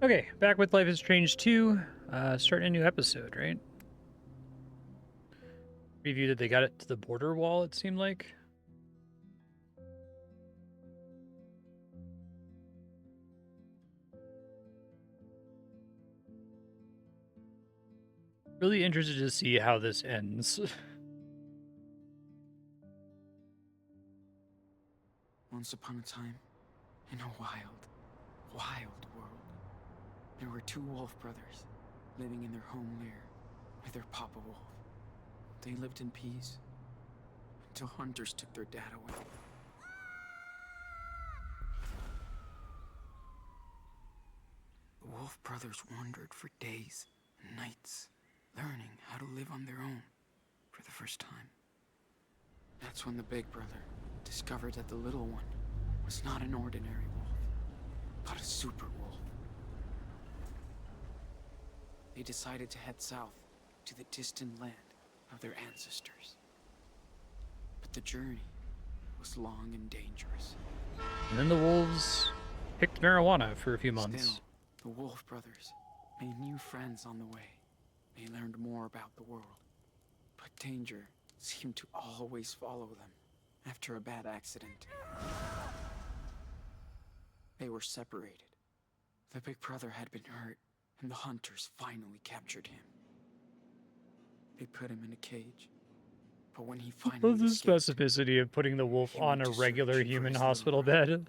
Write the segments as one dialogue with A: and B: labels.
A: Okay, back with Life is Strange 2. Starting a new episode, right? Preview that they got it to the border wall, it seemed like. Really interested to see how this ends.
B: Once upon a time, in a wild, wild world, there were two wolf brothers living in their home lair with their papa wolf. They lived in peace until hunters took their dad away. The wolf brothers wandered for days and nights, learning how to live on their own for the first time. That's when the big brother discovered that the little one was not an ordinary wolf, but a super wolf. They decided to head south to the distant land of their ancestors. But the journey was long and dangerous.
A: And then the wolves picked marijuana for a few months.
B: Still, the wolf brothers made new friends on the way. They learned more about the world. But danger seemed to always follow them after a bad accident. They were separated. The big brother had been hurt, and the hunters finally captured him. They put him in a cage. But when he finally
A: The
B: escaped,
A: specificity of putting the wolf
B: he
A: on
B: went
A: a
B: to
A: regular
B: search for
A: human
B: his
A: hospital
B: little brother.
A: bed.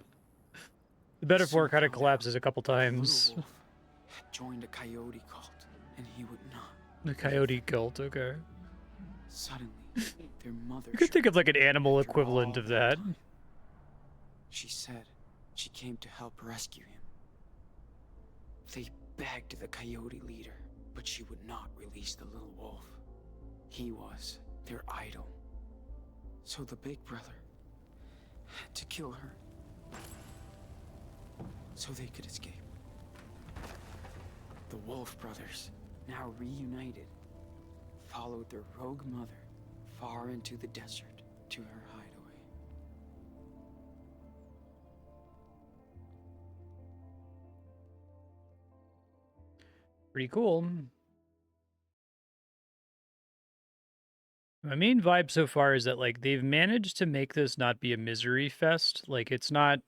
A: The metaphor
B: Soon
A: kind of
B: found out
A: collapses a couple
B: that the
A: times.
B: little wolf had joined a coyote cult, and he would not.
A: The coyote cult, okay.
B: Suddenly, their mother.
A: You could think of like an animal
B: after
A: equivalent
B: all
A: of that.
B: time. She said she came to help rescue him. They begged the coyote leader, but she would not release the little wolf. He was their idol. So the big brother had to kill her so they could escape. The wolf brothers, now reunited, followed their rogue mother far into the desert to her hideaway.
A: Pretty cool. My main vibe so far is that like they've managed to make this not be a misery fest. Like it's not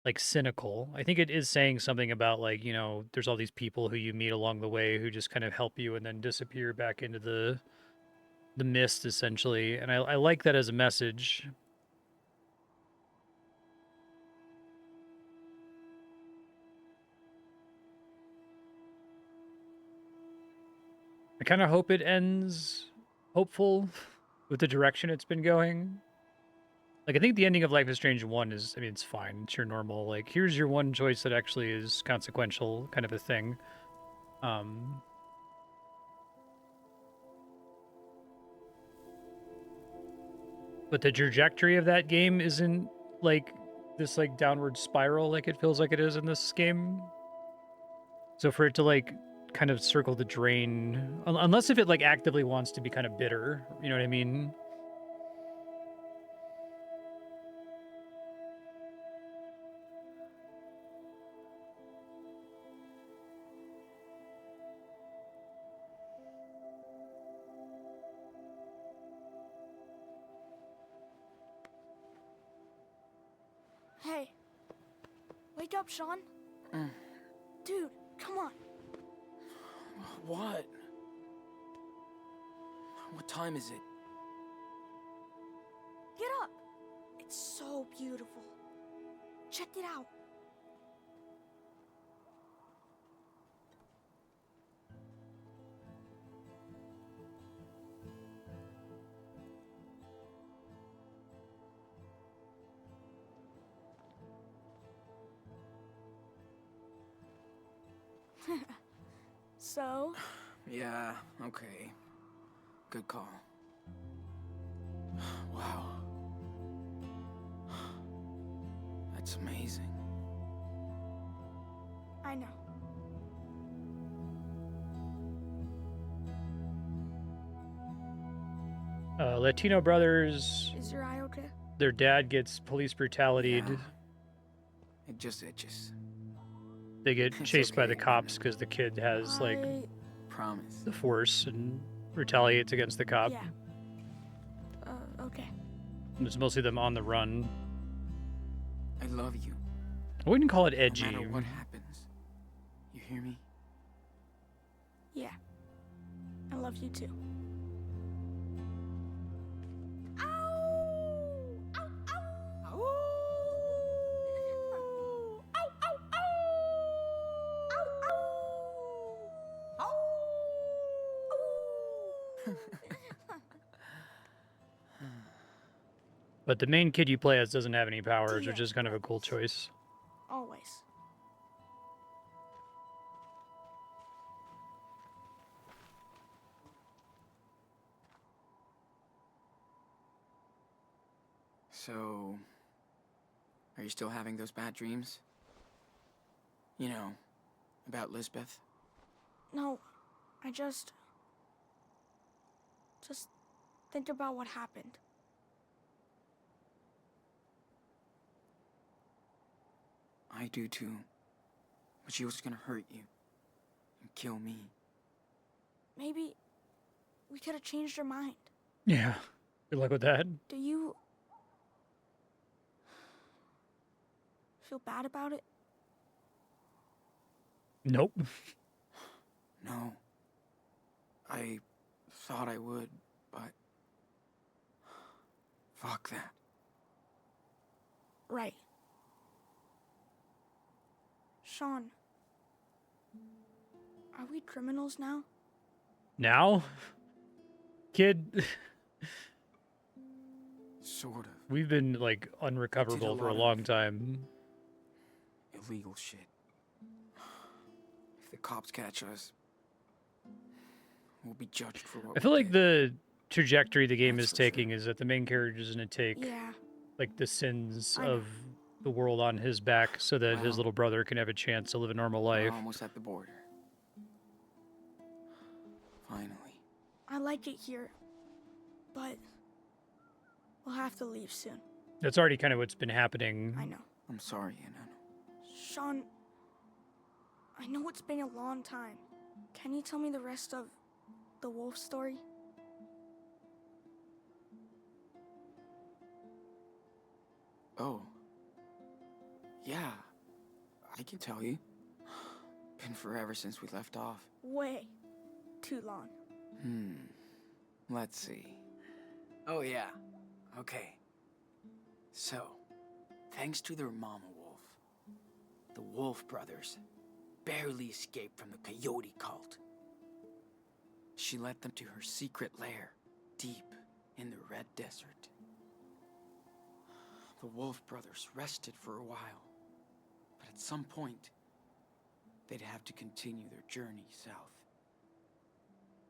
A: like cynical. I think it is saying something about like, you know, there's all these people who you meet along the way who just kind of help you and then disappear back into the mist essentially. And I like that as a message. I kind of hope it ends hopeful with the direction it's been going. Like, I think the ending of Life is Strange 1 is, I mean, it's fine. It's your normal, like, here's your one choice that actually is consequential kind of a thing. But the trajectory of that game isn't, like, this, like, downward spiral like it feels like it is in this game. So for it to, like, kind of circle the drain, unless if it, like, actively wants to be kind of bitter, you know what I mean?
C: Hey. Wake up, Sean. Dude, come on.
B: What? What time is it?
C: Get up. It's so beautiful. Check it out. So?
B: Yeah, okay. Good call. Wow. That's amazing.
C: I know.
A: Latino brothers,
C: Is your eye okay?
A: their dad gets police brutality.
B: Yeah. It just itches.
A: they get
B: It's
A: chased by the
B: okay,
A: cops because the kid has like
B: Promise.
A: the force and retaliates against the cop.
C: Yeah. Okay.
A: And it's mostly them on the run.
B: I love you.
A: I wouldn't call it
B: No
A: edgy.
B: matter what happens. You hear me?
C: Yeah. I love you too. Ow! Ow! Ow! Ow! Ow! Ow! Ow! Ow!
A: But the main kid you play as doesn't have any powers, which
C: Dear
A: is kind of a cool
C: brothers.
A: choice.
C: Always.
B: So, are you still having those bad dreams? You know, about Lisbeth?
C: No, I just think about what happened.
B: I do too. But she was gonna hurt you. And kill me.
C: Maybe we could have changed our mind.
A: Yeah. Good luck with that.
C: Do you feel bad about it?
A: Nope.
B: No. I thought I would, but... Fuck that.
C: Right. Sean, are we criminals now?
A: Now? Kid,
B: Sort of.
A: we've been, like, unrecoverable for a
B: lot
A: long
B: of-
A: time.
B: Illegal shit. If the cops catch us, we'll be judged for what
A: I feel
B: we
A: like
B: did.
A: the trajectory the game
B: That's
A: is
B: for sure.
A: taking is that the main character is going to take,
C: Yeah.
A: like, the sins
C: I know.
A: of the world on his back so that his
B: Well,
A: little brother can have a chance to live a normal
B: We're
A: life.
B: almost at the border. Finally.
C: I like it here, but we'll have to leave soon.
A: That's already kind of what's been happening.
C: I know.
B: I'm sorry, Enano.
C: Sean, I know it's been a long time. Can you tell me the rest of the wolf story?
B: Oh. Yeah. I can tell you. Been forever since we left off.
C: Way too long.
B: Let's see. Oh, yeah. Okay. So, thanks to their mama wolf, the Wolf brothers barely escaped from the coyote cult. She led them to her secret lair, deep in the Red Desert. The Wolf brothers rested for a while, but at some point, they'd have to continue their journey south.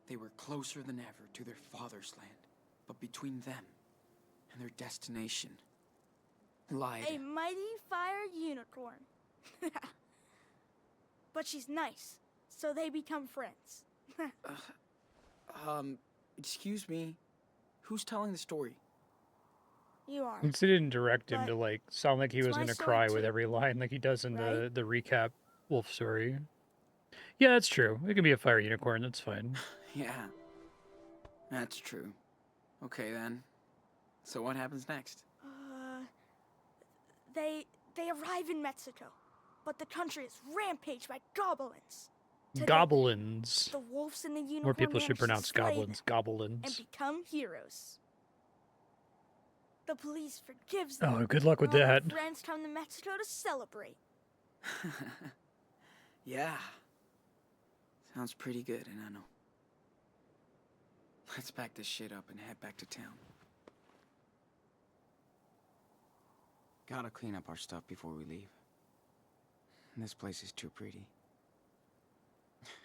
B: They were closer than ever to their father's land, but between them and their destination lied...
C: A mighty fire unicorn. But she's nice, so they become friends.
B: Excuse me. Who's telling the story?
C: You are.
A: At least they didn't direct him
C: But
A: to, like, sound like he
C: it's
A: was
C: my
A: going to
C: story
A: cry with
C: too,
A: every line like he does in
C: right?
A: the recap wolf story. Yeah, that's true. It can be a fire unicorn. That's fine.
B: Yeah, that's true. Okay, then. So what happens next?
C: They arrive in Mexico, but the country is rampaged by goblins. Today,
A: Goblins.
C: the wolves and the unicorn
A: More people should
C: manage to
A: pronounce
C: slay
A: goblins.
C: them and
A: Goblins.
C: become heroes. The police forgives them.
A: Oh, good luck with
C: and all their
A: that.
C: friends come to Mexico to celebrate.
B: Yeah. Sounds pretty good, Enano. Let's pack this shit up and head back to town. Gotta clean up our stuff before we leave. This place is too pretty.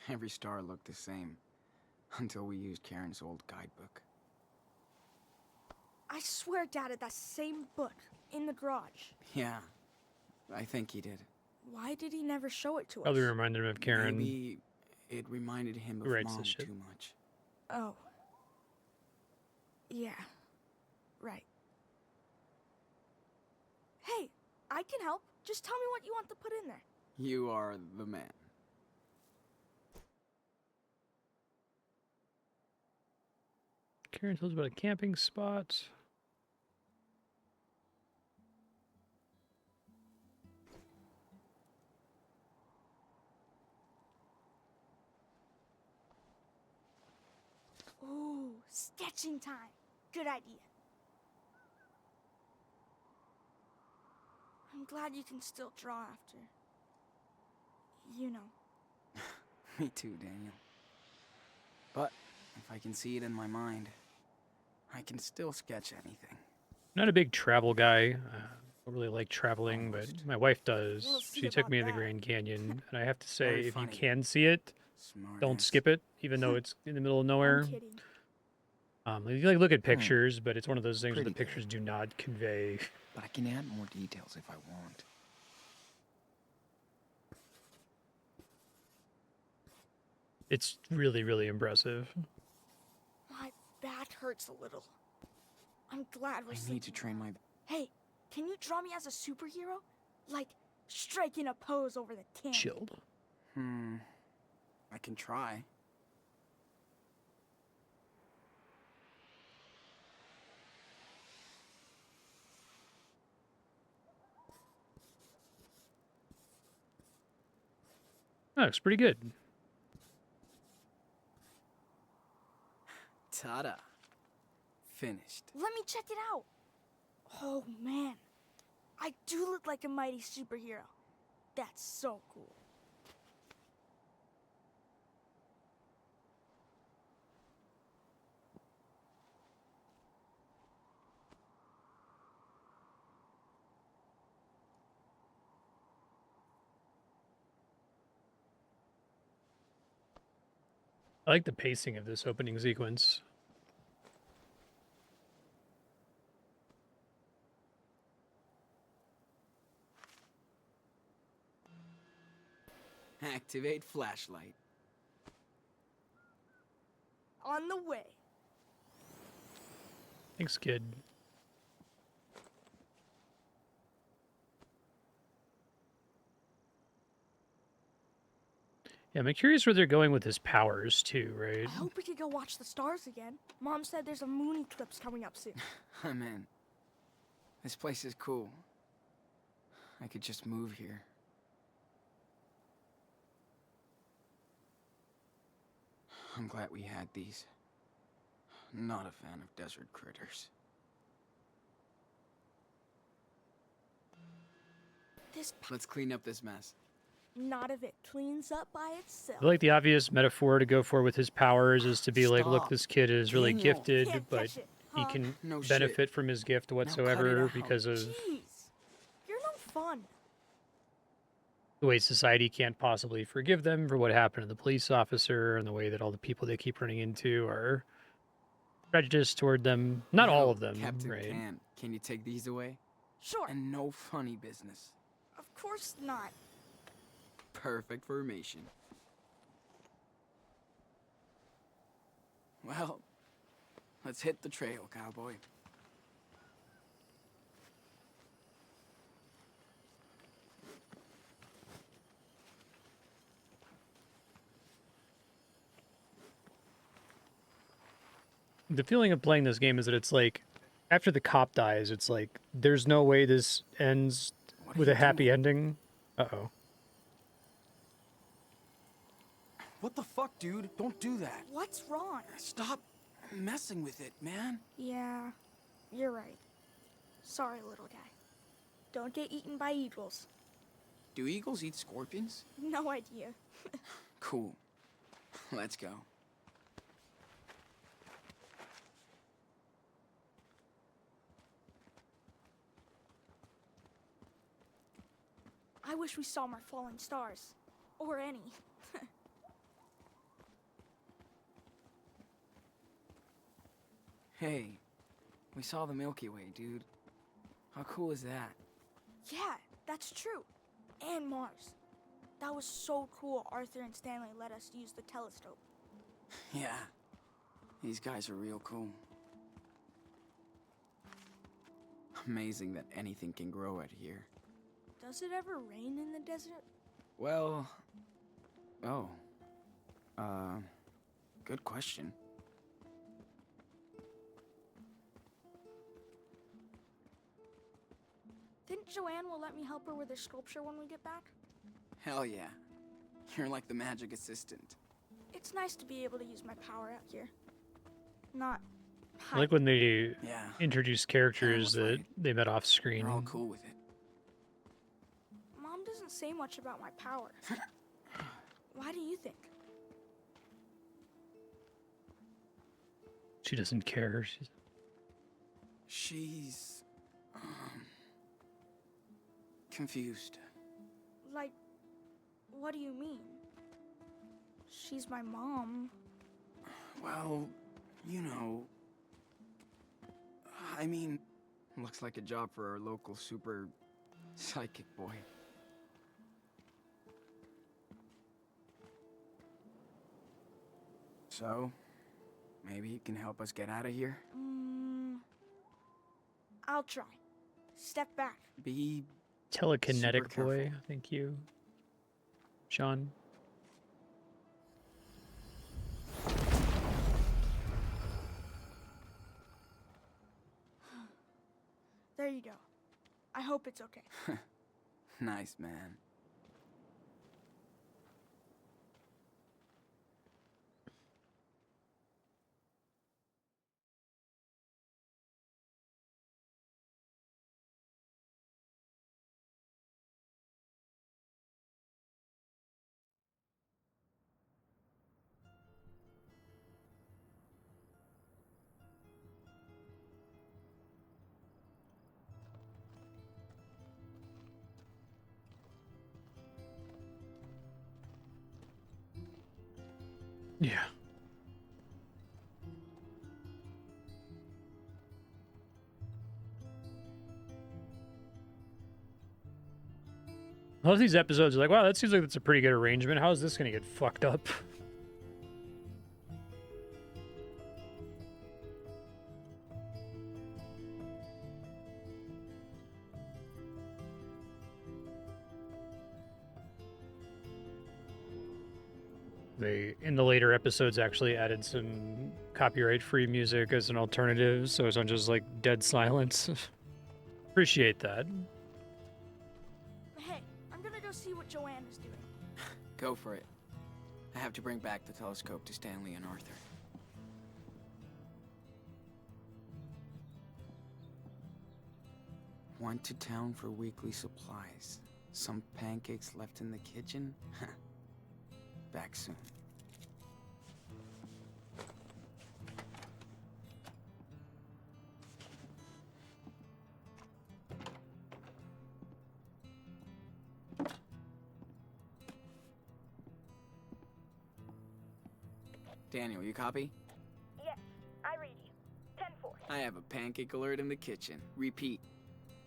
B: Every star looked the same until we used Karen's old guidebook.
C: I swear Dad had that same book in the garage.
B: Yeah, I think he did.
C: Why did he never show it to
A: Probably
C: us?
A: reminded him of Karen.
B: Maybe it reminded him
A: Who
B: of
A: writes
B: Mom
A: this shit?
B: too much.
C: Oh. Yeah. Right. Hey, I can help. Just tell me what you want to put in there.
B: You are the man.
A: Karen tells about a camping spot.
C: Ooh, sketching time. Good idea. I'm glad you can still draw after. You know.
B: Me too, Daniel. But if I can see it in my mind, I can still sketch anything.
A: Not a big travel guy. I don't really like traveling, but
B: Almost.
A: my wife does.
C: We'll see
A: She took
C: about
A: me to the
C: that.
A: Grand Canyon, and I have to
B: Very
A: say, if you
B: funny.
A: can see it,
B: Smart
A: don't
B: ass.
A: skip it, even though it's in the middle of
C: I'm
A: nowhere.
C: kidding.
A: You like look at pictures, but it's one of those things where the
B: Pretty good.
A: pictures do not convey.
B: But I can add more details if I want.
A: It's really, really impressive.
C: My back hurts a little. I'm glad we're
B: I need
C: sleeping
B: to train my...
C: Hey, can you draw me as a superhero? Like, striking a pose over the canyon.
A: Chilled.
B: I can try.
A: That looks pretty good.
B: Ta-da. Finished.
C: Let me check it out. Oh, man. I do look like a mighty superhero. That's so cool.
A: I like the pacing of this opening sequence.
B: Activate flashlight.
C: On the way.
A: Thanks, kid. Yeah, I'm curious where they're going with his powers, too, right?
C: I hope we could go watch the stars again. Mom said there's a moon eclipse coming up soon.
B: I'm in. This place is cool. I could just move here. I'm glad we had these. Not a fan of desert critters.
C: This
B: Let's clean up this mess.
C: not if it cleans up by itself.
A: I feel like the obvious metaphor to go for with his powers is to be like, look,
B: Stop.
A: this kid is really
B: Daniel.
A: gifted,
C: Can't
A: but
C: catch it,
A: he
C: huh?
A: can
B: No shit.
A: benefit from his gift
B: cut it
A: whatsoever
B: out.
A: because of
C: Jeez. You're no fun.
A: the way society can't possibly forgive them for what happened to the police officer and the way that all the people they keep running into are prejudiced toward them. Not all
B: Yo,
A: of them,
B: Captain
A: right?
B: Can you take these away?
C: Sure.
B: And no funny business.
C: Of course not.
B: Perfect formation. Well, let's hit the trail, cowboy.
A: The feeling of playing this game is that it's like, after the cop dies, it's like, there's no way this ends
B: What are
A: with
B: you
A: a happy
B: doing?
A: ending. Uh-oh.
B: What the fuck, dude? Don't do that.
C: What's wrong?
B: Stop messing with it, man.
C: Yeah, you're right. Sorry, little guy. Don't get eaten by eagles.
B: Do eagles eat scorpions?
C: No idea.
B: Cool. Let's go.
C: I wish we saw more falling stars. Or any.
B: Hey, we saw the Milky Way, dude. How cool is that?
C: Yeah, that's true. And Mars. That was so cool Arthur and Stanley let us use the telescope.
B: Yeah. These guys are real cool. Amazing that anything can grow out here.
C: Does it ever rain in the desert?
B: Well, oh, uh, good question.
C: Think Joanne will let me help her with her sculpture when we get back?
B: Hell yeah. You're like the magic assistant.
C: It's nice to be able to use my power out here. Not
A: I like when they
B: Yeah.
A: introduce
B: Karen
A: characters
B: was
A: that
B: right.
A: they met off screen.
B: They're all cool with it.
C: Mom doesn't say much about my power. Why do you think?
A: She doesn't care.
B: She's, confused.
C: Like, what do you mean? She's my mom.
B: Well, you know... I mean, looks like a job for our local super psychic boy. So, maybe you can help us get out of here?
C: I'll try. Step back.
B: Be
A: Telekinetic
B: super
A: boy,
B: careful.
A: thank you. Sean.
C: There you go. I hope it's okay.
B: Nice, man.
A: Yeah. A lot of these episodes are like, wow, that seems like that's a pretty good arrangement. How is this going to get fucked up? They, in the later episodes, actually added some copyright-free music as an alternative, so it's not just like dead silence. Appreciate that.
C: Hey, I'm gonna go see what Joanne is doing.
B: Go for it. I have to bring back the telescope to Stanley and Arthur. Went to town for weekly supplies. Some pancakes left in the kitchen? Back soon. Daniel, you copy?
C: Yes, I read you. 10-4.
B: I have a pancake alert in the kitchen. Repeat.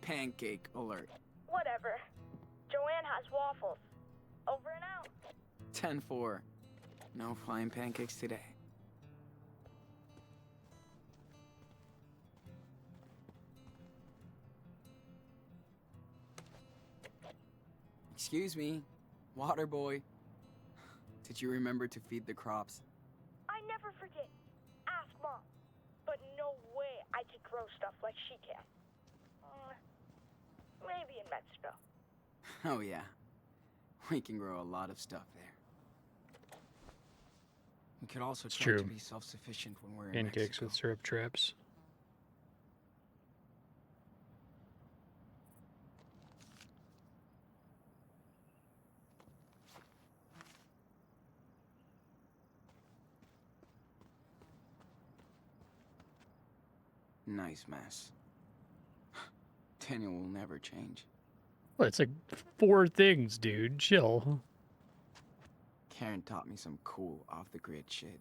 B: Pancake alert.
C: Whatever. Joanne has waffles. Over and out.
B: 10-4. No flying pancakes today. Excuse me, water boy. Did you remember to feed the crops?
C: I never forget. Ask Mom. But no way I could grow stuff like she can. Maybe in Mexico.
B: Oh yeah, we can grow a lot of stuff there. We could also
A: It's
B: try to
A: true.
B: be self-sufficient when we're in
A: Pancakes
B: Mexico.
A: with syrup traps.
B: Nice mess. Daniel will never change.
A: What? It's like 4 things, dude. Chill.
B: Karen taught me some cool off-the-grid shit.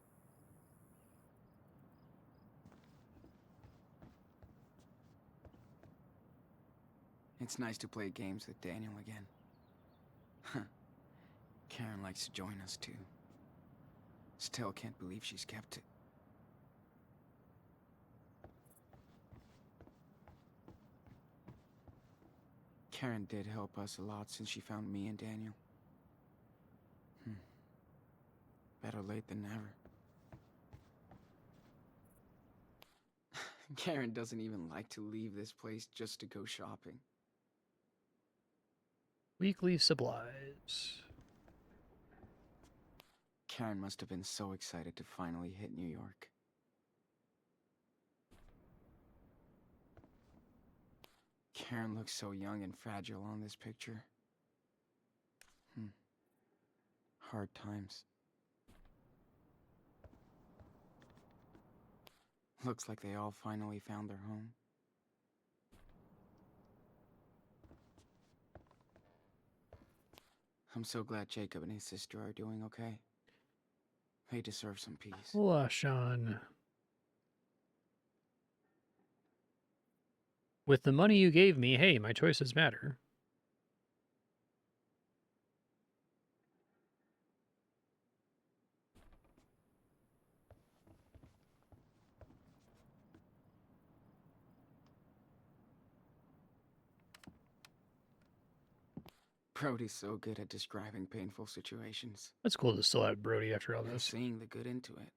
B: It's nice to play games with Daniel again. Huh. Karen likes to join us too. Still can't believe she's kept it. Karen did help us a lot since she found me and Daniel. better late than never. Karen doesn't even like to leave this place just to go shopping.
A: Weekly supplies.
B: Karen must have been so excited to finally hit New York. Karen looks so young and fragile on this picture. Hard times. Looks like they all finally found their home. I'm so glad Jacob and his sister are doing okay. They deserve some peace.
A: Sean. With the money you gave me, hey, my choices matter.
B: Brody's so good at describing painful situations.
A: That's cool to still have Brody after all
B: And
A: this.
B: seeing the good into it.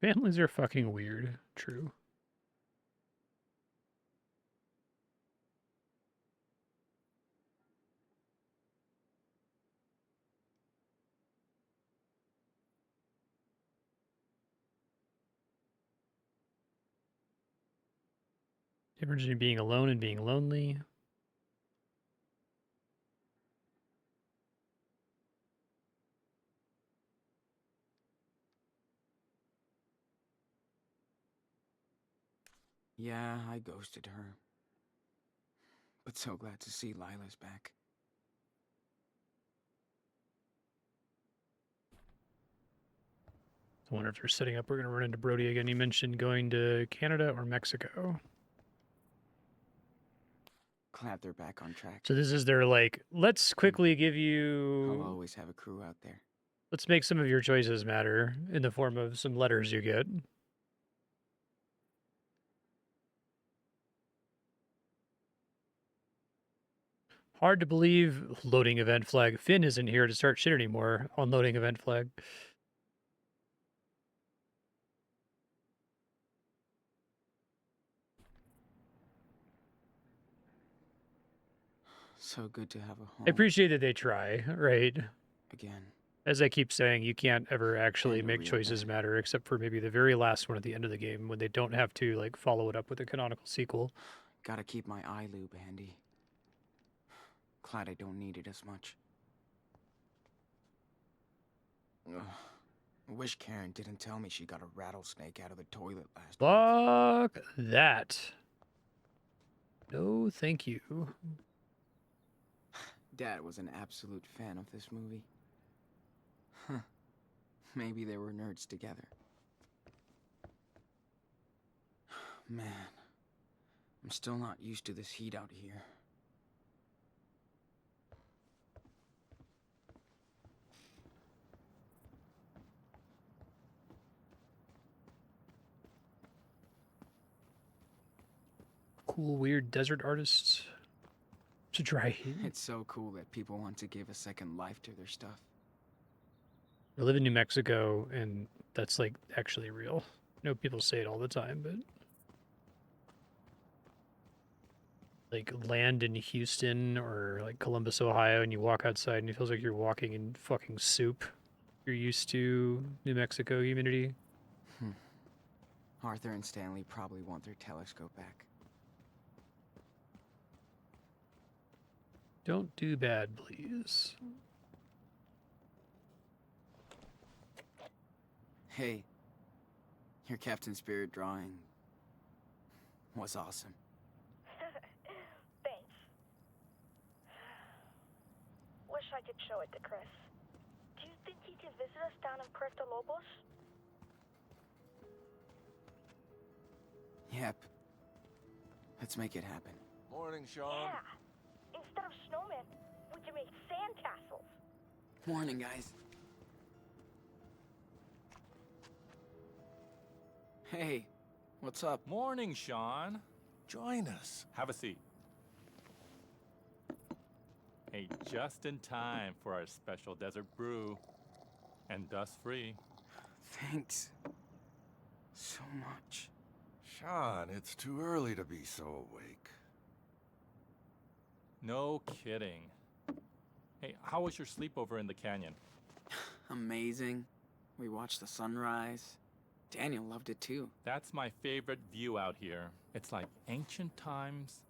A: Families are fucking weird. True. Difference between being alone and being lonely.
B: Yeah, I ghosted her. But so glad to see Lila's back.
A: I wonder if they're setting up. We're going to run into Brody again. He mentioned going to Canada or Mexico.
B: Glad they're back on track.
A: So this is their, like, let's quickly give
B: I'll
A: you...
B: always have a crew out there.
A: Let's make some of your choices matter in the form of some letters you get. Hard to believe. Loading event flag. Finn isn't here to start shit anymore. Unloading event flag.
B: So good to have a home.
A: I appreciate that they try, right?
B: Again.
A: As I keep saying, you can't ever actually
B: And a
A: make
B: real
A: choices
B: man.
A: matter, except for maybe the very last one at the end of the game when they don't have to, like, follow it up with a canonical sequel.
B: Gotta keep my eye lube handy. Glad I don't need it as much. Ugh. I wish Karen didn't tell me she got a rattlesnake out of the toilet last week.
A: Fuck that. No, thank you.
B: Dad was an absolute fan of this movie. Huh. Maybe they were nerds together. Man, I'm still not used to this heat out here.
A: Cool, weird desert artists. To dry heat.
B: It's so cool that people want to give a second life to their stuff.
A: I live in New Mexico, and that's, like, actually real. I know people say it all the time, but... like, land in Houston or, like, Columbus, Ohio, and you walk outside and it feels like you're walking in fucking soup. You're used to New Mexico humidity.
B: Arthur and Stanley probably want their telescope back.
A: Don't do bad, please.
B: Hey, your Captain Spirit drawing was awesome.
C: Thanks. Wish I could show it to Chris. Do you think he could visit us down in Puerto Lobos?
B: Yep. Let's make it happen.
D: Morning, Sean.
C: Yeah. Instead of snowmen, we can make sand castles.
B: Morning, guys. Hey, what's up?
D: Morning, Sean.
E: Join us.
D: Have a seat. Hey, just in time for our special desert brew. And dust-free.
B: Thanks. So much.
E: Sean, it's too early to be so awake.
D: No kidding. Hey, how was your sleepover in the canyon?
B: Amazing. We watched the sunrise. Daniel loved it too.
D: That's my favorite view out here. It's like ancient times,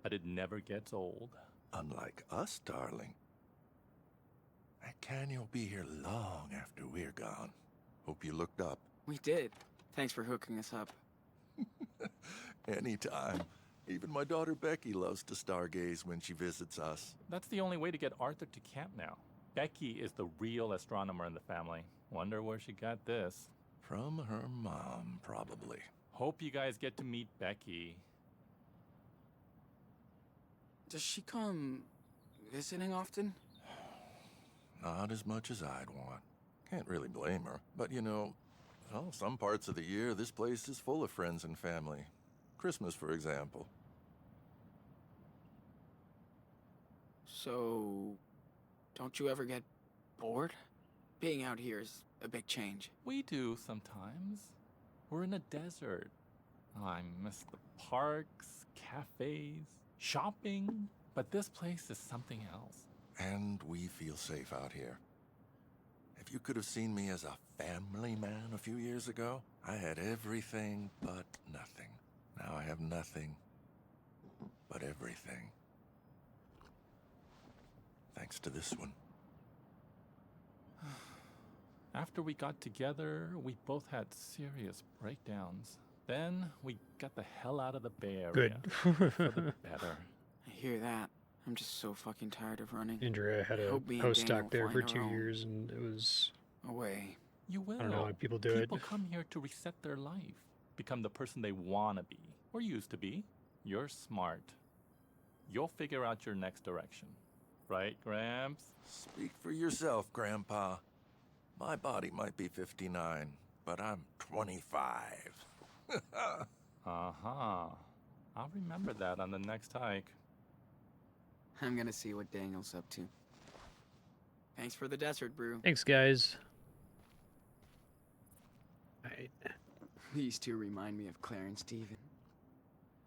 D: but it never gets old.
E: Unlike us, darling. That canyon will be here long after we're gone. Hope you looked up.
B: We did. Thanks for hooking us up.
E: Anytime. Even my daughter Becky loves to stargaze when she visits us.
D: That's the only way to get Arthur to camp now. Becky is the real astronomer in the family. Wonder where she got this.
E: From her mom, probably.
D: Hope you guys get to meet Becky.
B: Does she come visiting often?
E: Not as much as I'd want. Can't really blame her. But you know, well, some parts of the year, this place is full of friends and family. Christmas, for example.
B: So, don't you ever get bored? Being out here is a big change.
D: We do sometimes. We're in a desert. Oh, I miss the parks, cafes, shopping. But this place is something else.
E: And we feel safe out here. If you could have seen me as a family man a few years ago, I had everything but nothing. Now I have nothing but everything. Thanks to this one.
D: After we got together, we both had serious breakdowns. Then we got the hell out of the Bay Area.
A: Good.
D: For the better.
B: I hear that. I'm just so fucking tired of running.
A: Andrea had a
B: Hope me and
A: postdoc
B: Daniel
A: there for
B: find our
A: 2
B: own
A: years, and it was,
B: Away.
D: You will.
A: I don't know how people do it.
D: People come here to reset their life, become the person they want to be, or used to be. You're smart. You'll figure out your next direction. Right, Gramps?
E: Speak for yourself, Grandpa. My body might be 59, but I'm 25.
D: Uh-huh. I'll remember that on the next hike.
B: I'm gonna see what Daniel's up to. Thanks for the desert brew.
A: thanks, guys. Alright.
B: These two remind me of Claire and Steven.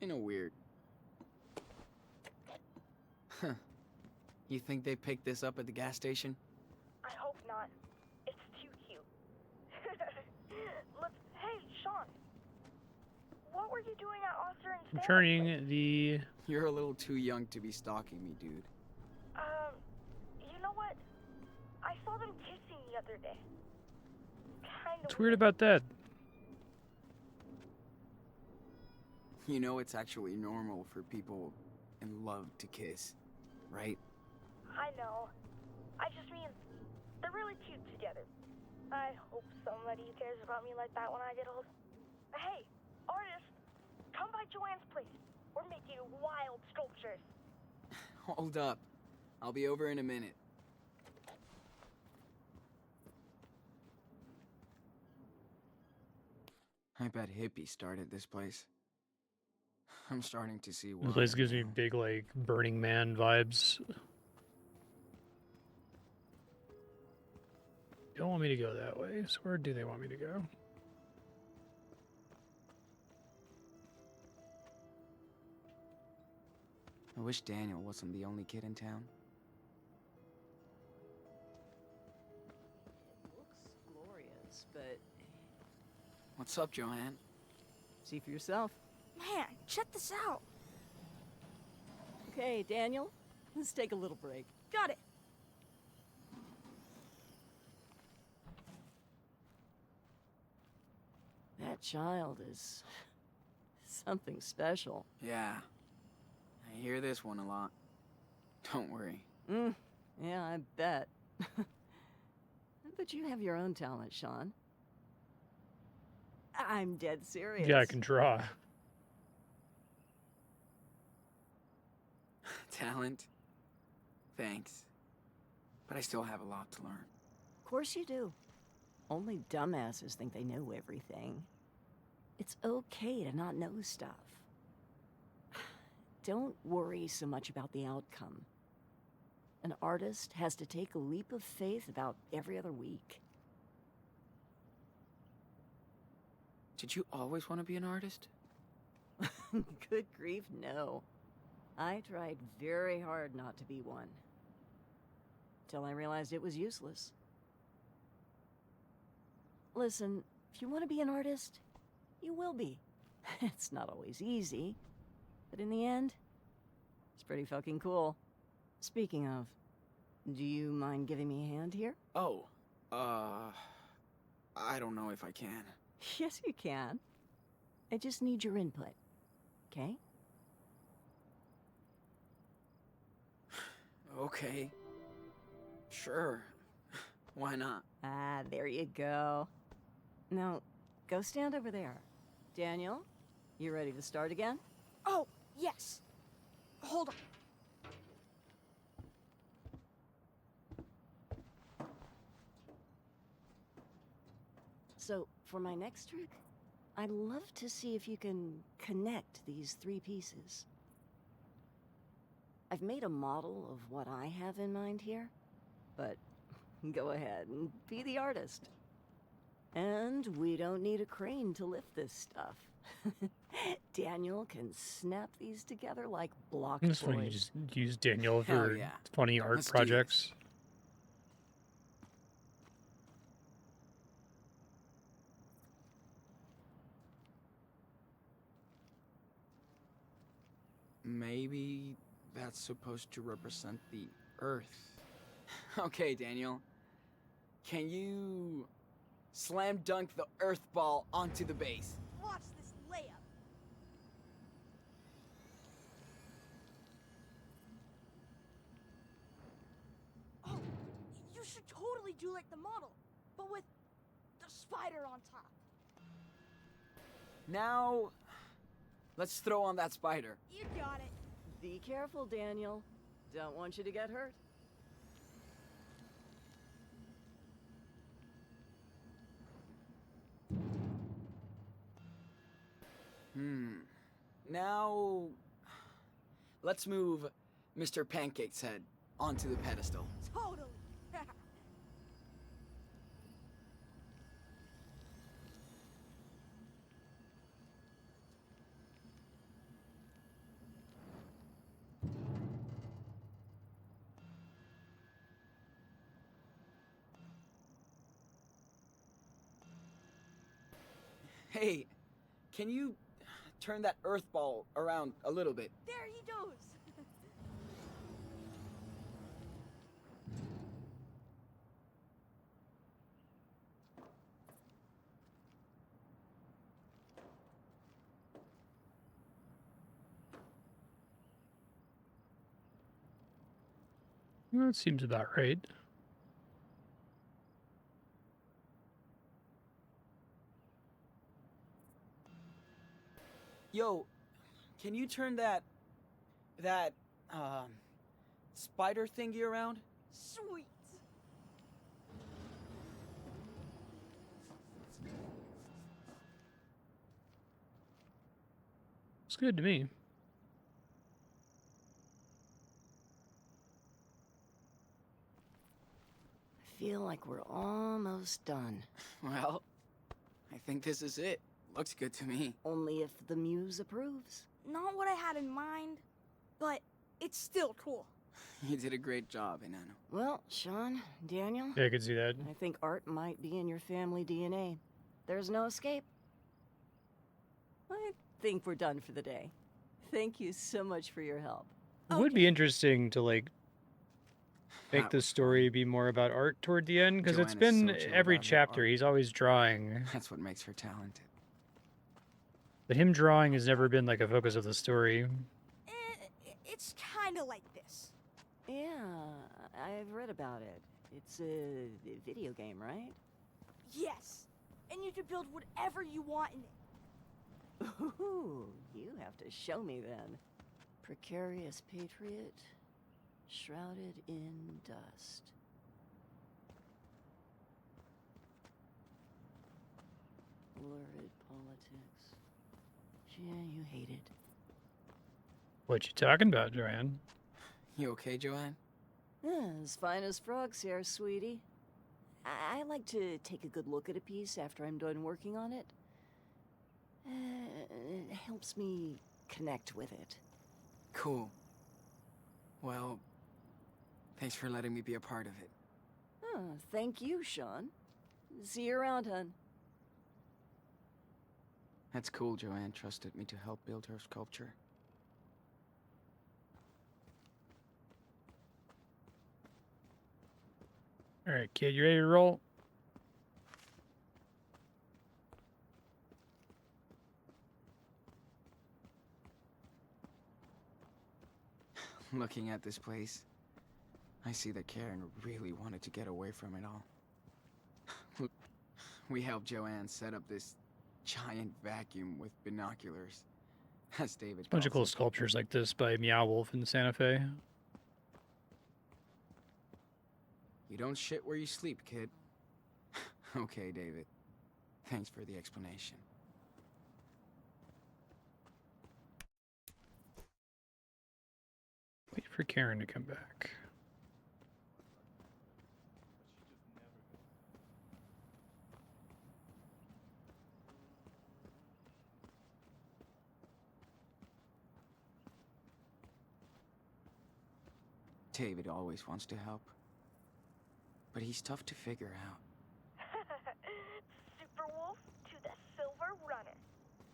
B: In a weird. Huh. You think they picked this up at the gas station?
C: I hope not. It's too cute. Look, hey, Sean. What were you doing at Arthur and Stanley's place?
A: Returning the...
B: You're a little too young to be stalking me, dude.
C: You know what? I saw them kissing the other day. Kinda
A: What's weird about that?
B: You know it's actually normal for people in love to kiss, right?
C: I know. I just mean, they're really cute together. I hope somebody cares about me like that when I get old. Hey, artist, come by Joanne's place. We're making wild sculptures.
B: Hold up. I'll be over in a minute. I bet hippies started this place. I'm starting to see why.
A: This place gives me big, like, Burning Man vibes. Don't want me to go that way, so where do they want me to go?
B: I wish Daniel wasn't the only kid in town.
F: It looks glorious, but
B: What's up, Joanne?
F: see for yourself.
C: Man, check this out.
F: Okay, Daniel, let's take a little break.
C: Got it.
F: That child is something special.
B: Yeah. I hear this one a lot. Don't worry.
F: Yeah, I bet. But you have your own talent, Sean. I'm dead serious.
A: Yeah, I can draw.
B: Talent? Thanks. but I still have a lot to learn.
F: Of course you do. Only dumbasses think they know everything. It's okay to not know stuff. Don't worry so much about the outcome. An artist has to take a leap of faith about every other week.
B: Did you always want to be an artist?
F: Good grief, no. I tried very hard not to be one. Till I realized it was useless. Listen, if you want to be an artist, you will be. It's not always easy, but in the end, it's pretty fucking cool. Speaking of, do you mind giving me a hand here?
B: Oh, I don't know if I can.
F: Yes, you can. I just need your input, okay?
B: Okay. Sure. Why not?
F: Ah, there you go. Now, go stand over there. Daniel, you ready to start again?
C: Oh, yes. Hold on.
F: So, for my next trick, I'd love to see if you can connect these three pieces. I've made a model of what I have in mind here, but go ahead and be the artist. And we don't need a crane to lift this stuff. Daniel can snap these together like block
A: It's funny you
F: toys.
A: just use Daniel
B: Hell
A: for
B: yeah.
A: funny art
B: Let's do
A: projects.
B: Maybe that's supposed to represent the Earth. Okay, Daniel. Can you slam dunk the Earth ball onto the base?
C: Watch this layup. Oh, you should totally do like the model, but with the spider on top.
B: Now, let's throw on that spider.
C: You got it.
F: Be careful, Daniel. Don't want you to get hurt.
B: Now, let's move Mr. Pancake's head onto the pedestal.
C: Totally.
B: Hey, can you turn that Earth ball around a little bit?
C: There he goes.
A: Well, that seems about right.
B: Yo, can you turn that spider thingy around?
C: Sweet.
A: It's good to me.
F: I feel like we're almost done.
B: Well, I think this is it. Looks good to me.
F: Only if the muse approves.
C: Not what I had in mind, but it's still cool.
B: You did a great job, Enano.
F: Well, Sean, Daniel,
A: Yeah, I could see that.
F: I think art might be in your family DNA. There's no escape. I think we're done for the day. Thank you so much for your help.
A: It would be interesting to like make
B: That
A: the
B: was
A: story be more about art toward the end, because it's
B: Joan is
A: been
B: so chill
A: every
B: about her
A: chapter
B: art.
A: he's always drawing,
B: That's what makes her talented.
A: but him drawing has never been like a focus of the story.
C: It's kind of like this.
F: Yeah, I've read about it. It's a video game, right?
C: Yes. And you can build whatever you want in it.
F: Ooh, you have to show me then. Precarious patriot, shrouded in dust. Lurid politics. Yeah, you hate it.
A: What you talking about, Joanne?
B: You okay, Joanne?
F: As fine as frogs here, sweetie. I like to take a good look at a piece after I'm done working on it. It helps me connect with it.
B: Cool. Well, thanks for letting me be a part of it.
F: Oh, thank you, Sean. See you around, hun.
B: That's cool Joanne trusted me to help build her sculpture.
A: All right, kid, you ready to roll?
B: Looking at this place, I see that Karen really wanted to get away from it all. We helped Joanne set up this giant vacuum with binoculars, as David
A: Bunch of cool
B: calls it.
A: sculptures like this by Meow Wolf in Santa Fe.
B: You don't shit where you sleep, kid. Okay, David. Thanks for the explanation.
A: Wait for Karen to come back.
B: David always wants to help. But he's tough to figure out.
C: Super Wolf to the Silver Runner.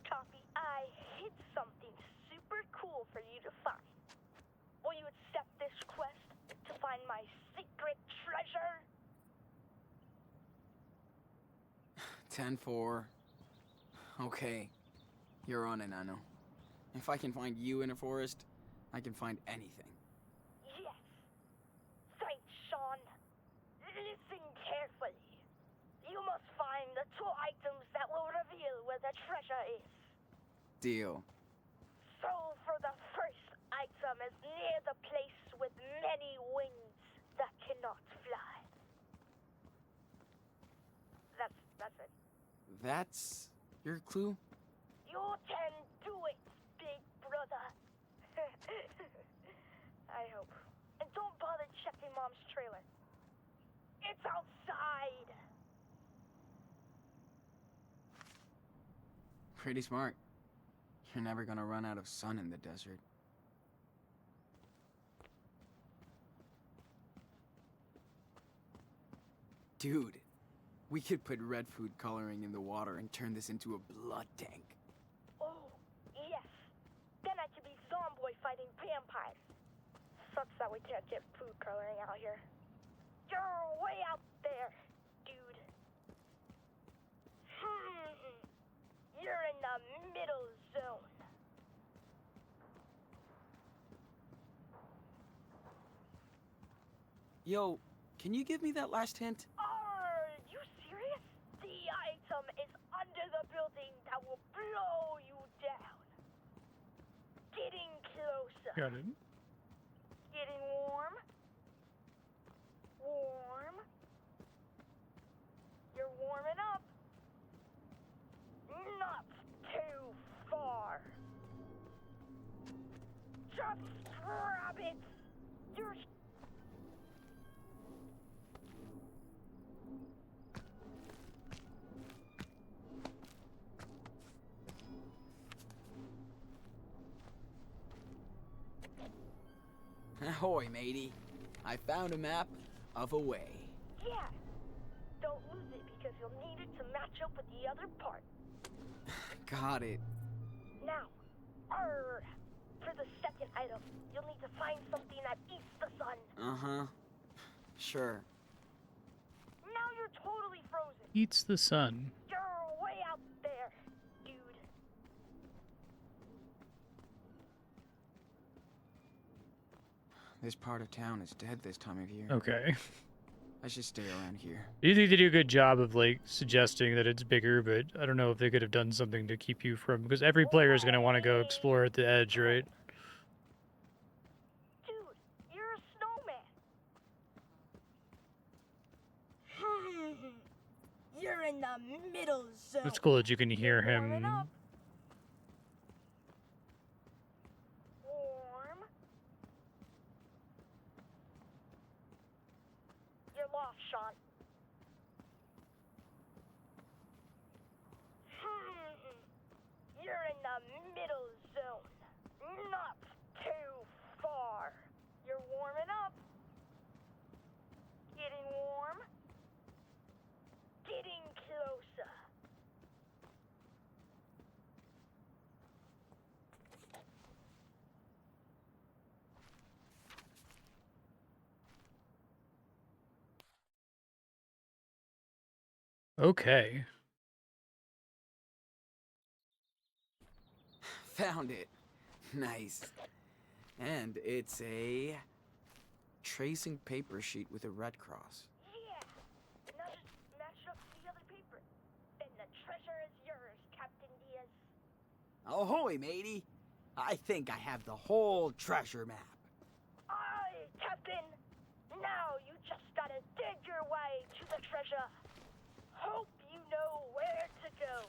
C: Copy. I hid something super cool for you to find. Will you accept this quest to find my secret treasure?
B: 10-4. Okay. You're on it, Nano. If I can find you in a forest, I can find anything.
C: Yes. Thanks, Sean. Listen carefully. You must find the two items that will reveal where the treasure is.
B: Deal.
C: So for the first item is near the place with many wings that cannot fly. That's it.
B: That's your clue?
C: You can do it, big brother. I hope. And don't bother checking Mom's trailer. It's outside.
B: Pretty smart. You're never gonna run out of sun in the desert. Dude, we could put red food coloring in the water and turn this into a blood tank.
C: Oh, yes. Then I could be Zomboy fighting vampires. Sucks that we can't get food coloring out here. You're way out there, dude. You're in the middle zone.
B: Yo, can you give me that last hint?
C: Are you serious? The item is under the building that will blow you down. Getting closer.
A: Got it.
C: Getting warm. Warm. You're warming up. Not too far. Just grab it. You're
B: Ahoy, matey. I found a map of a way.
C: yeah. Don't lose it because you'll need it to match up with the other part.
B: Got it.
C: Now, for the second item, you'll need to find something that eats the sun.
B: Uh-huh. Sure.
C: Now you're totally frozen.
A: Eats the sun.
C: You're way out there, dude.
B: This part of town is dead this time of year.
A: Okay.
B: I should stay around here.
A: You think they do a good job of like suggesting that it's bigger, but I don't know if they could have done something to keep you from, because every player is going to want to go explore at the edge, right?
C: Dude, you're a snowman. You're in the middle zone.
A: It's cool that you can hear
C: Warming
A: him.
C: up. Warm. You're lost, Sean. You're in the middle zone. Not too far. You're warming up. Getting warm. Getting closer.
A: Okay.
B: Found it. Nice. And it's a tracing paper sheet with a red cross.
C: Yeah. Now just match it up to the other paper. And the treasure is yours, Captain Diaz.
B: Ahoy, matey. I think I have the whole treasure map.
C: Aye, Captain. Now you just gotta dig your way to the treasure. Hope you know where to go.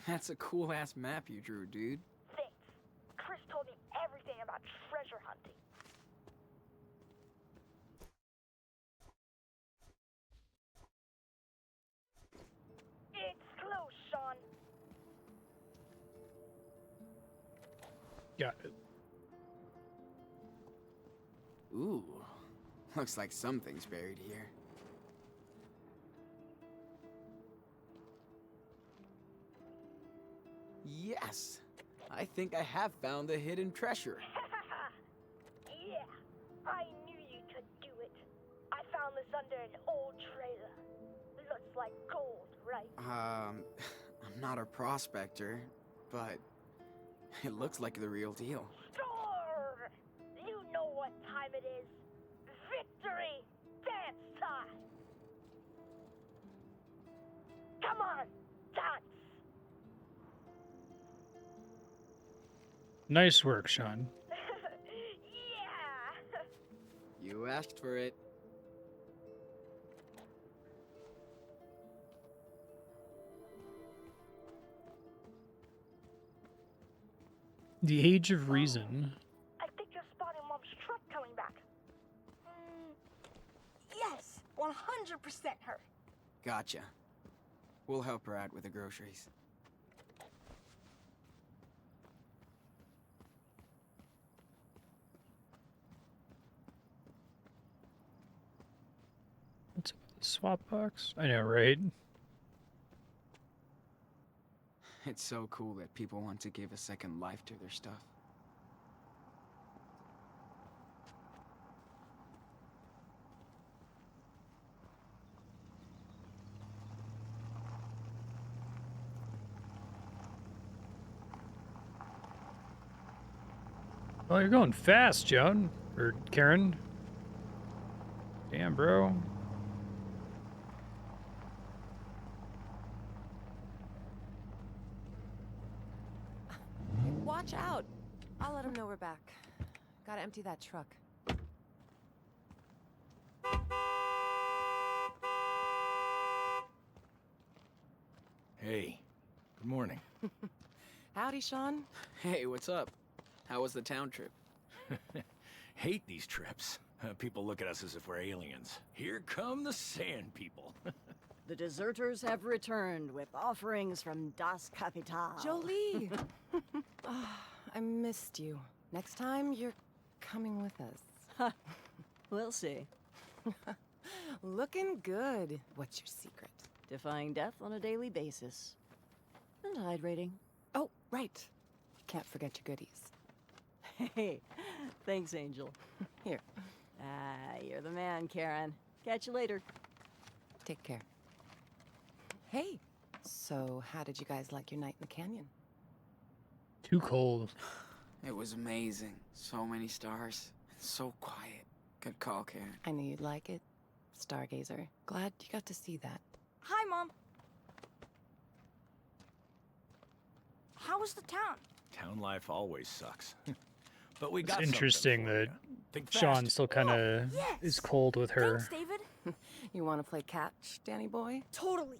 B: That's a cool-ass map you drew, dude.
C: Thanks. Chris told me everything about treasure hunting. It's close, Sean.
A: Got it.
B: Ooh. Looks like something's buried here. Yes. I think I have found the hidden treasure.
C: Yeah, I knew you could do it. I found this under an old trailer. Looks like gold, right?
B: I'm not a prospector, but it looks like the real deal.
C: Sure! You know what time it is. Victory dance time! Come on, dance!
A: Nice work, Sean.
C: Yeah!
B: You asked for it.
A: The Age of Reason.
C: I think you're spotting Mom's truck coming back. Yes, 100% her.
B: Gotcha. We'll help her out with the groceries.
A: What's up with the swap box? I know, right?
B: It's so cool that people want to give a second life to their stuff.
A: Well, you're going fast, Joan. Or Karen. Damn, bro.
G: Watch out. I'll let him know we're back. Gotta empty that truck.
H: Hey, good morning.
G: Howdy, Sean.
B: Hey, what's up? How was the town trip?
H: Hate these trips. People look at us as if we're aliens. Here come the sand people.
F: The deserters have returned with offerings from Das Kapital.
G: Jolie! Ah, I missed you. Next time, you're coming with us.
F: We'll see.
G: Looking good. What's your secret?
F: Defying death on a daily basis. And hydrating.
G: Oh, right. Can't forget your goodies.
F: Hey, thanks, Angel.
G: Here,
F: You're the man, Karen. Catch you later.
G: take care. Hey, so how did you guys like your night in the canyon?
A: Too cold.
B: It was amazing. So many stars. So quiet. Good call, Karen.
G: I knew you'd like it. Stargazer. Glad you got to see that.
C: Hi, Mom. How was the town?
H: Town life always sucks. But we
A: It's
H: got something
A: interesting
H: for
A: that
H: ya. Think
A: Sean
H: fast.
A: still kind of
C: yes.
A: is cold with her.
C: Thanks, David.
G: You want to play catch, Danny boy?
C: Totally.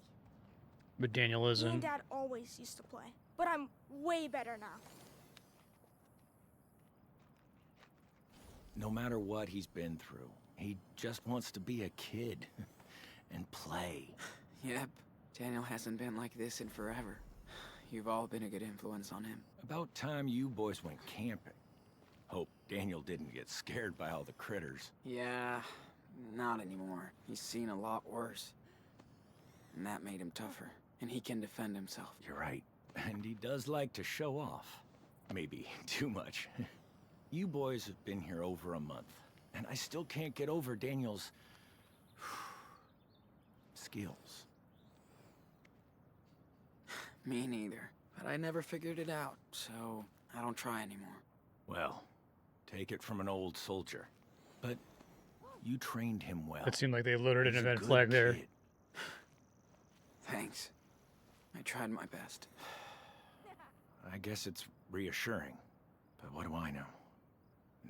A: But Daniel
C: Me
A: isn't.
C: and Dad always used to play, but I'm way better now.
H: No matter what he's been through, he just wants to be a kid and play.
B: Yep, Daniel hasn't been like this in forever. You've all been a good influence on him.
H: About time you boys went camping. Hope Daniel didn't get scared by all the critters.
B: Yeah, not anymore. He's seen a lot worse. And that made him tougher. And he can defend himself.
H: You're right. And he does like to show off. Maybe too much. You boys have been here over a month, and I still can't get over Daniel's skills.
B: Me neither. But I never figured it out, so I don't try anymore.
H: Well, take it from an old soldier. But you trained him well.
A: It seemed like they loaded an
H: He's a
A: event
H: good
A: flag there.
H: kid.
B: Thanks. I tried my best.
H: I guess it's reassuring. But what do I know?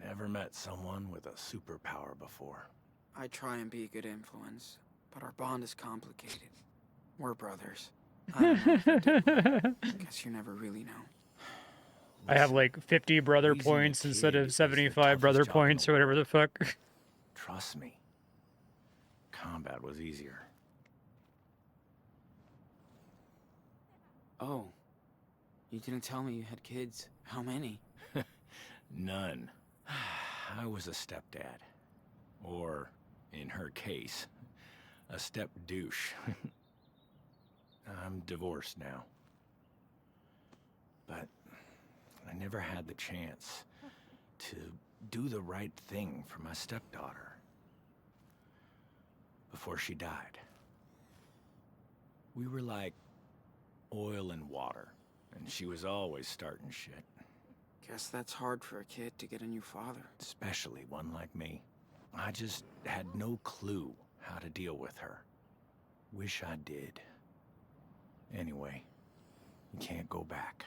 H: Never met someone with a superpower before.
B: I try and be a good influence, but our bond is complicated. We're brothers. I don't know if I do. Guess you never really know.
A: I have like 50 brother
H: raising a
A: points instead
H: kid
A: of
H: is the
A: 75
H: toughest
A: brother
H: job in the
A: points or whatever the fuck.
H: Trust me. Combat was easier.
B: Oh. You didn't tell me you had kids. How many?
H: None. I was a stepdad. Or, in her case, a step douche. I'm divorced now. But I never had the chance to do the right thing for my stepdaughter before she died. We were like oil and water, and she was always starting shit.
B: Guess that's hard for a kid to get a new father.
H: Especially one like me. I just had no clue how to deal with her. Wish I did. Anyway, you can't go back.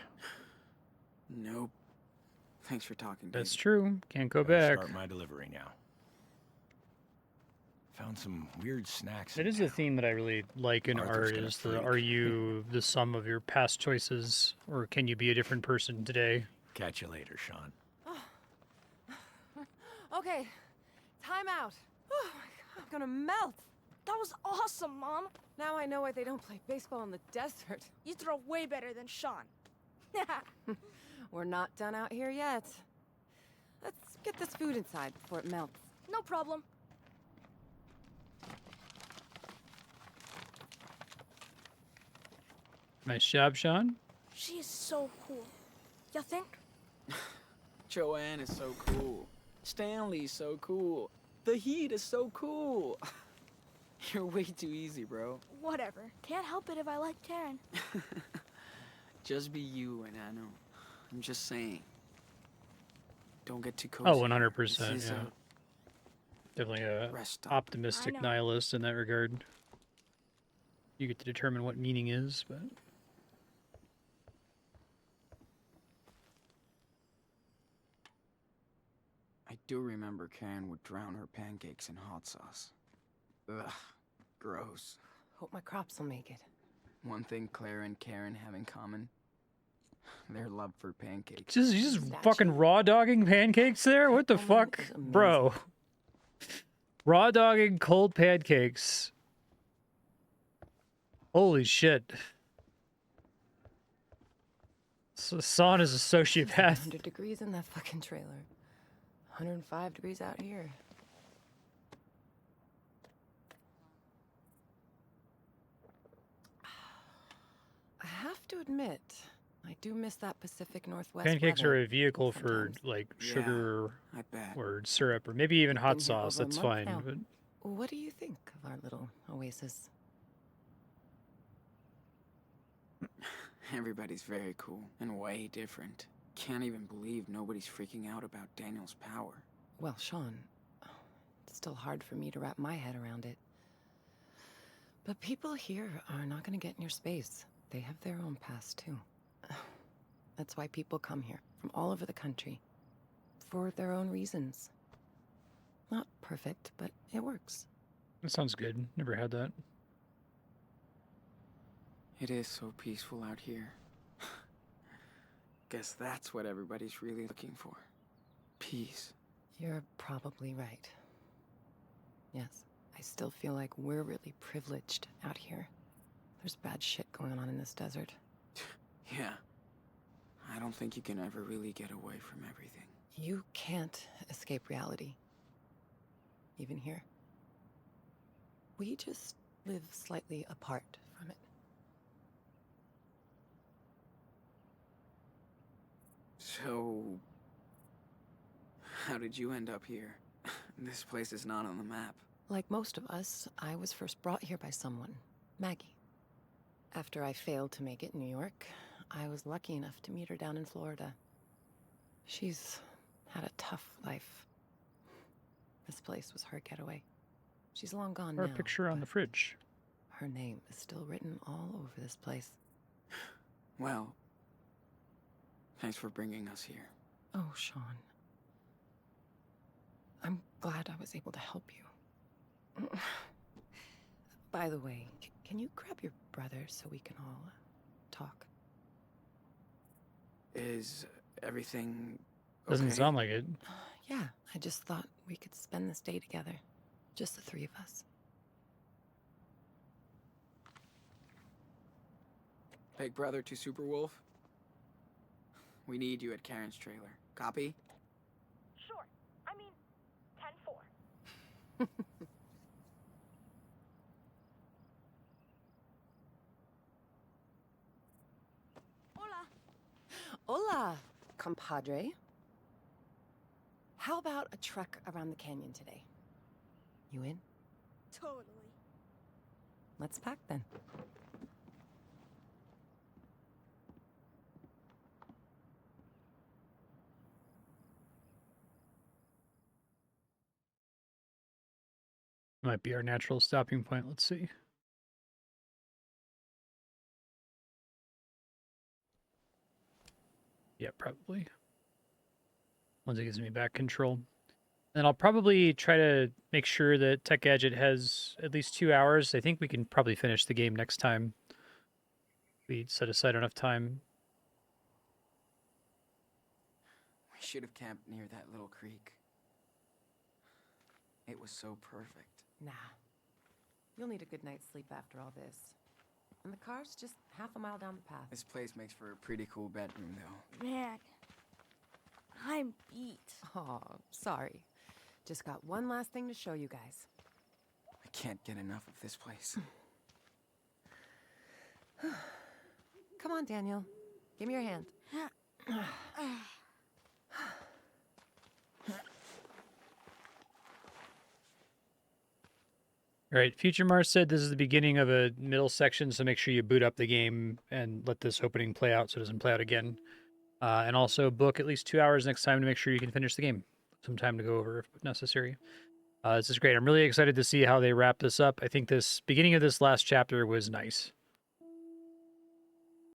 B: Nope. Thanks for talking,
A: That's
B: Dave.
A: true. Can't go
H: Better
A: back.
H: Start my delivery now. Found some weird snacks.
A: It
H: in
A: is a
H: town.
A: theme that I really like in
H: Arthur's
A: art
H: gonna
A: is the
H: freak.
A: are you the sum of your past choices or can you be a different person today?
H: Catch you later, Sean.
G: Okay, time out. Oh my God, I'm gonna melt.
C: That was awesome, Mom.
G: Now I know why they don't play baseball in the desert.
C: You throw way better than Sean.
G: We're not done out here yet. Let's get this food inside before it melts.
C: No problem.
A: Nice job, Sean.
C: She is so cool. You think?
B: Joanne is so cool. Stanley's so cool. The Heat is so cool. You're way too easy, bro.
C: Whatever. Can't help it if I like Karen.
B: Just be you and I know. I'm just saying. Don't get too cozy.
A: Oh, 100%,
B: This is
A: yeah. Definitely a
B: rest stop.
A: optimistic
C: I know.
A: nihilist in that regard. You get to determine what meaning is, but
B: I do remember Karen would drown her pancakes in hot sauce. Ugh, gross.
G: Hope my crops will make it.
B: One thing Claire and Karen have in common, their love for pancakes.
A: you just
G: Statue.
A: fucking raw dogging pancakes there? What the
G: Oh, man,
A: fuck?
G: this is amazing.
A: Bro. Raw dogging cold pancakes. Holy shit. Son is a sociopath.
G: 100 degrees in that fucking trailer. 105 degrees out here. I have to admit, I do miss that Pacific Northwest
A: Pancakes
G: weather
A: are a vehicle for
G: sometimes.
A: like
B: Yeah.
A: sugar
B: I bet.
A: or syrup or maybe even
G: Been
A: hot
G: here
A: sauce.
G: over a
A: That's
G: month
A: fine.
G: now.
A: But
G: What do you think of our little oasis?
B: Everybody's very cool and way different. Can't even believe nobody's freaking out about Daniel's power.
G: Well, Sean, it's still hard for me to wrap my head around it. But people here are not going to get in your space. They have their own past, too. That's why people come here from all over the country. For their own reasons. Not perfect, but it works.
A: That sounds good. Never had that.
B: It is so peaceful out here. Guess that's what everybody's really looking for. Peace.
G: You're probably right. Yes, I still feel like we're really privileged out here. There's bad shit going on in this desert.
B: Yeah. I don't think you can ever really get away from everything.
G: You can't escape reality. Even here. We just live slightly apart from it.
B: So... how did you end up here? This place is not on the map.
G: Like most of us, I was first brought here by someone, Maggie. After I failed to make it in New York, I was lucky enough to meet her down in Florida. She's had a tough life. This place was her getaway. She's long gone now.
A: Or a picture on the fridge.
G: Her name is still written all over this place.
B: Well, thanks for bringing us here.
G: Oh, Sean. I'm glad I was able to help you. By the way, can you grab your brother so we can all talk?
B: Is everything
A: Doesn't
B: okay?
A: sound like it.
G: Yeah, I just thought we could spend this day together. Just the three of us.
B: Big brother to Superwolf? We need you at Karen's trailer. Copy?
C: Sure. I mean, 10-4. Hola.
G: Hola, compadre. How about a trek around the canyon today? You in?
C: Totally.
G: Let's pack then.
A: Might be our natural stopping point. Let's see. Yeah, probably. Once it gives me back control. And I'll probably try to make sure that Tech Gadget has at least 2 hours. I think we can probably finish the game next time. We set aside enough time.
B: We should have camped near that little creek. It was so perfect.
G: Nah. You'll need a good night's sleep after all this. And the car's just half a mile down the path.
B: This place makes for a pretty cool bedroom, though.
C: Man, I'm beat.
G: Oh, sorry. Just got one last thing to show you guys.
B: I can't get enough of this place.
G: Come on, Daniel. Give me your hand.
A: All right, Future Mars said this is the beginning of a middle section, so make sure you boot up the game and let this opening play out so it doesn't play out again. And also book at least 2 hours next time to make sure you can finish the game. Some time to go over if necessary. This is great. I'm really excited to see how they wrap this up. I think this beginning of this last chapter was nice.